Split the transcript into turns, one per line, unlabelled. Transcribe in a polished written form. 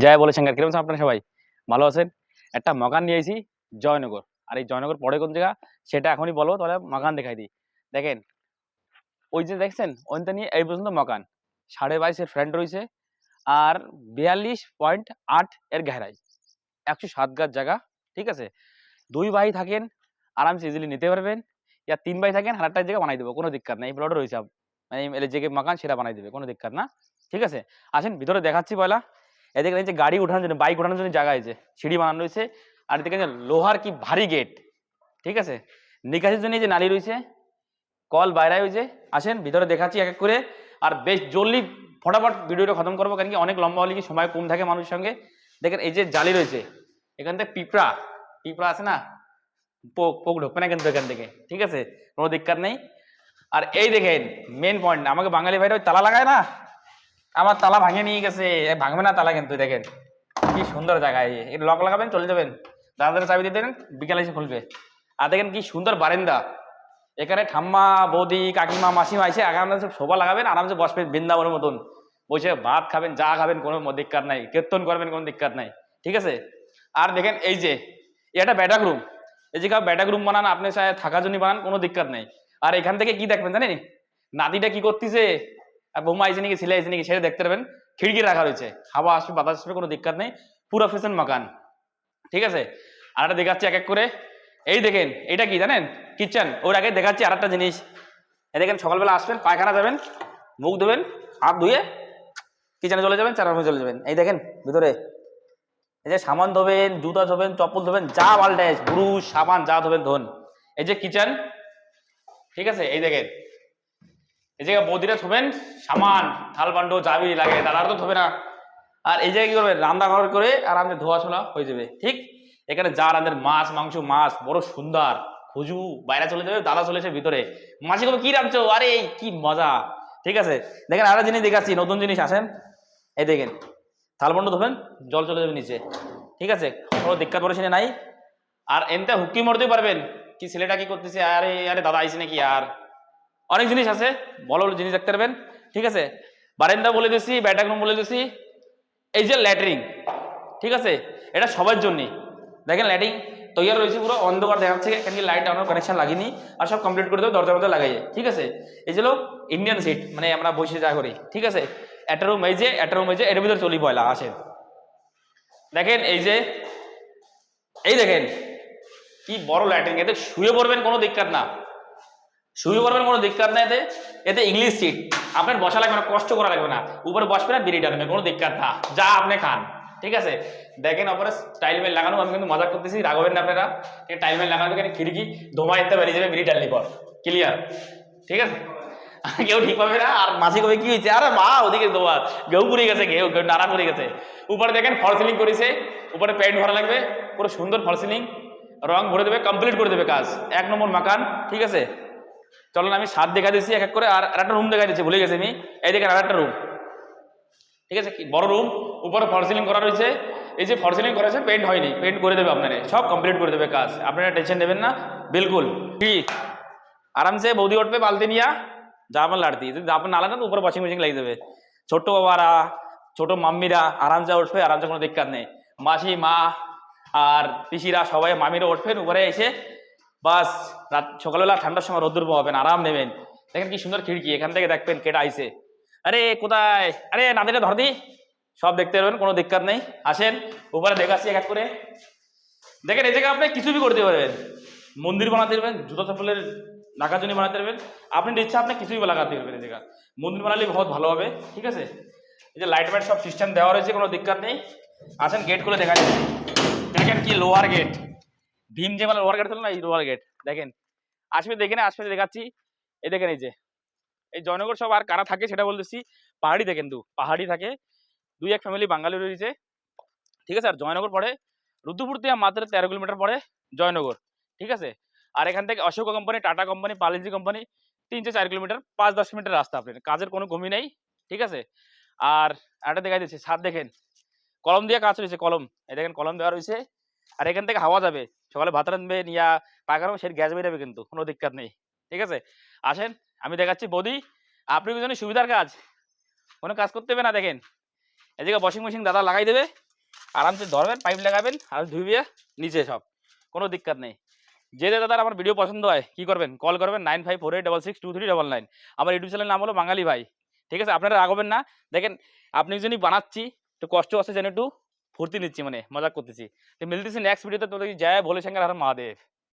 জয় বলে শঙ্কর, কিরকম আছেন আপনারা সবাই? ভালো আছেন? একটা মকান নিয়ে এসেছি জয়নগর। আর এই জয়নগর পড়ে কোন জায়গা সেটা এখনই বলো, তাহলে মকান দেখাই দিই। দেখেন, ওই যে দেখছেন ওইটা নিয়ে এই পর্যন্ত মকান 22.5 ফ্রন্ট রয়েছে আর 42.8 এর গেরাই, 107 গাছ জায়গা। ঠিক আছে, দুই ভাই থাকেন আরামসে ইজিলি নিতে পারবেন, ইয়া তিন ভাই থাকেন হারাটা জায়গা বানাই দেবো, কোনো দিক্কত নাই। এই প্লটে রয়েছে মানে যে মকান সেটা বানাই দেবে, কোনো দিক্কত না। ঠিক আছে, আসেন ভিতরে দেখাচ্ছি পয়লা। এদিকে যে গাড়ি ওঠানোর জন্য, বাইক ওঠানোর জন্য জায়গা আছে, সিঁড়ি বানানো রয়েছে। আর এদিকে যে লোহার কি ভারী গেট। ঠিক আছে, নিকাশির জন্য যে নালী রয়েছে, কল বাইরে হয়েছে। আসেন ভিতরে দেখাচ্ছি এক এক করে। আর বেশ জলদি ফটাফট ভিডিওটা খতম করবো, কারণ কি অনেক লম্বা হলে কি সময় কম থাকে মানুষের সঙ্গে। দেখেন এই যে জালি রয়েছে, এখান থেকে পিঁপড়া পিঁপড়া আছে না, পোক পোক ঢুকবে না কিন্তু এখান থেকে। ঠিক আছে, কোনো দিক্কত নেই। আর এই দেখেন মেন পয়েন্ট, আমাকে বাঙালি ভাইরা ওই তালা লাগায় না, আমার তালা ভাঙে নিয়ে গেছে। ভাঙবে না তালা, কিন্তু দেখেন কি সুন্দর জায়গায়। এই লক লাগাবেন, চলে যাবেন, দাদাদের চাবি দিয়ে দেবেন, বিকালে এসে খুলবে। আর দেখেন কি সুন্দর বারান্দা, এখানে ঠাম্মা বৌদি কাকিমা মাসিমা এসে আগামী সব শোভা লাগাবেন, আরামসে বসবেন বৃন্দাবনের মতন, বসে ভাত খাবেন, যা খাবেন, কোনো দিক্কত নাই, কীর্তন করবেন, কোনো দিক্কত নাই। ঠিক আছে, আর দেখেন এই যে এটা ব্যাটাক রুম, এই যে ব্যাটাক রুম বানান আপনি চাই থাকার জন্য বানান, কোনো দিক্কত নাই। আর এখান থেকে কি দেখবেন জানেন, নাতিটা কি করতেছে আর বৌমা আইসে নাকি ছেলে আইসে নাকি সেটা দেখতে পারবেন। খিড়কি রাখা রয়েছে, হাওয়া আসবে বাতাস আসবে, কোনো দিক্কত নেই, পুরো ফেসেন মাকান। ঠিক আছে, আর একটা দেখাচ্ছি এক এক করে। এই দেখেন এটা কি জানেন, কিচেন। ওর আগে দেখাচ্ছি আর একটা জিনিস। এই দেখেন সকালবেলা আসবেন, পায়খানা যাবেন, মুখ ধোবেন, হাত ধুয়ে কিচেনে চলে যাবেন, চার রুমে চলে যাবেন। এই দেখেন ভিতরে এই যে সাবান ধোবেন, জুতা ধোবেন, চপ্পল ধোবেন, যা পাল্টায় ব্রুশ সাবান যা ধোবেন ধোন। এই যে কিচেন। ঠিক আছে, এই দেখেন এই জায়গায় বৌদিরা ধোবেন সামান, থাল বান্ড যাবি লাগে, দাদার তো ধোবে না। আর এই জায়গায় কি করবে, রান্নাঘর করে আর আমাদের ধোয়া ছোলা হয়ে যাবে। ঠিক, এখানে যা রান্নার মাছ মাংস, মাছ বড় সুন্দর, খুজু বাইরে চলে যাবে, দাদা চলে এসে ভিতরে, মাসি কবে কি রাখছো, আরে কি মজা। ঠিক আছে, দেখেন আরো জিনিস দেখাচ্ছি, নতুন জিনিস। আসেন এই দেখেন, থালবন্ড ধোবেন, জল চলে যাবে নিচে। ঠিক আছে, কোনো দিক্কত পরেশানি নাই। আর এনতে হুক্কি মরতে পারবেন, কি ছেলেটা কি করতেছে, আরে আরে দাদা আইসি নাকি। আর অনেক জিনিস আছে, বড় বড় জিনিস দেখতে পারবেন। ঠিক আছে, বারান্দা বলে দিছি, ব্যাটাক রুম বলে দিছি। এই যে ল্যাট্রিন, ঠিক আছে, এটা সবার জন্যই। দেখেন ল্যাট্রিন তৈরি রয়েছে, পুরো অন্ধকার দেখাচ্ছে, কেন কি লাইট আমার কানেকশন লাগিনি, আর সব কমপ্লিট করে দেবো, দরজার মধ্যে লাগাইয়ে। ঠিক আছে, এই ছিল ইন্ডিয়ান সিট, মানে আমরা বসে যা করি। ঠিক আছে, একটা রুম এই যে, একটা রুম এই যে, এর ভিতরে চলি পয়লা। আসেন দেখেন এই যে, এই দেখেন কি বড় ল্যাট্রিন, এতে শুয়ে পড়বেন, কোনো দিক্কত না, শুয়ে পড়বেন, কোনো দিক্কত নাই। এতে এতে ইংলিশ সিট, আপনার বসা লাগবে না, কষ্ট করা লাগবে না, উপরে বসবেন না, বিড়ি টানবেন, কোনো দিক্কত না, যা আপনি খান। ঠিক আছে, দেখেন ওপরে টাইল মেল লাগানো, আমি কিন্তু মজা করতেছি, রাখবেন না আপনারা। টাইল মেল লাগানো, এখানে খিড়কি ধোঁয়া এতে বেরিয়ে যাবে, বিড়ি টানলি পর ক্লিয়ার। ঠিক আছে, কেউ ঠিক পাবে না। আর মাসি কবে কি হয়েছে, আরে মা ওদিকে ধোয়া, ঘেউ পুড়ে গেছে, ঘেউ ঘেউ নাড়া পড়ে গেছে। উপরে দেখেন ফল সিলিং করেছে, উপরে পেন্ট ভরা লাগবে, পুরো সুন্দর ফল সিলিং, রং ভরে দেবে, কমপ্লিট করে দেবে কাজ, এক নম্বর মাকান। ঠিক আছে, চলেন আমি ছাদ দেখা দিচ্ছি এক এক করে। আর একটা রুম দেখা দিচ্ছি, ভুলে গেছি আমি। এই দেখেন আর একটা রুম, ঠিক আছে, বড় রুম, উপরে ফল সিলিং করা রয়েছে। এই যে ফল সিলিং করা আছে, পেন্ট হয়নি, পেন্ট করে দেবে আপনারা, সব কমপ্লিট করে দেবে কাজ, আপনারা টেনশন নেবেন না, বিলকুল ফ্রি। আরামসে বৌদি উঠবে বালতি নিয়া, যা আপনার লাড়তি, যদি আপনার না লাগেন উপরে ওয়াশিং মেশিন লাগিয়ে দেবে। ছোট্ট বাবারা, ছোট মাম্মিরা আরামসে উঠবে, আরামসে, কোনো দিক্কত নেই। মাসি মা আর পিসিরা সবাই, মামিরা উঠবেন উপরে এসে, বাস রাত সকালবেলা ঠান্ডার সময় রোদ্দুর পাবেন, আরাম নেবেন। দেখেন কি সুন্দর খিড়কি, এখান থেকে দেখবেন কেটা আইছে, আরে কোথায়, আরে নাদিটা ধর দি, সব দেখতে পারবেন, কোনো দিক্কত নেই। আসেন উপরে দেখাচ্ছি এক এক করে। দেখেন এই জায়গায় আপনি কিছু বি করতে পারবেন, মন্দির বানাতে পারবেন, জুতো চপ্পলের রাখার জন্য বানাতে পারবেন, আপনার ইচ্ছা আপনি কিছুই লাগাতে পারবেন। এই জায়গা মন্দির বানালে বহুত ভালো হবে। ঠিক আছে, এই যে লাইট ফাইট সব সিস্টেম দেওয়া রয়েছে, কোনো দিক্কত নেই। আসেন গেট খুলে দেখা যাচ্ছে, দেখেন কি লোহার গেট, ভীম যে মানে লোহার গেট ছিল না, এই লোহার গেট দেখেন। আসবে দেখেন, আসবে দেখাচ্ছি। এই দেখেন এই যে, এই জয়নগর সব আর কারা থাকে সেটা বলতেছি। পাহাড়ি দেখেন, পাহাড়ি থাকে, দুই এক ফ্যামিলি বাঙালি রয়েছে। ঠিক আছে, আর জয়নগর পড়ে রুদ্রপুর থেকে মাত্র 13 কিলোমিটার পরে জয়নগর। ঠিক আছে, আর এখান থেকে Ashok company, Tata company, Paliji company 3 থেকে 4 কিলোমিটার, 5-10 মিনিটের রাস্তা, আপনার কাজের কোনো কমি নেই। ঠিক আছে, আর একটা দেখা দিচ্ছে ছাদ দেখেন, কলম দিয়ে কাজ রয়েছে, কলম, এই দেখেন কলম দেওয়া রয়েছে। আর এখান থেকে হাওয়া যাবে, সকালে ভাত রাঁধবেন ইয়া পাকানো, সেই গ্যাস বেরোবে, কিন্তু কোনো দিক্কত নেই। ঠিক আছে, আসেন আমি দেখাচ্ছি বৌদি, আপনি কি জানেন সুবিধার কাজ, কোনো কাজ করতে হবে না। দেখেন এই জায়গায় ওয়াশিং মেশিন দাদা লাগাই দেবে, আরামসে ধরবেন, পাইপ লাগাবেন আর ধুইয়ে নিচে সব, কোনো দিক্কত নেই। যে দাদার আমার ভিডিও পছন্দ হয় কি করবেন, কল করবেন 9548662399। আমার ইউটিউব চ্যানেলের নাম হলো বাঙালি ভাই। ঠিক আছে, আপনারা রাগবেন না। দেখেন আপনি জন্যই বানাচ্ছি, একটু কষ্ট আছে যেন, একটু ফুর্তি নিচ্ছি, মানে মজা করতেছি। তো মিলতেছি নেক্সট ভিডিওতে, তো জয় ভোলে শঙ্কর, হর মহাদেব।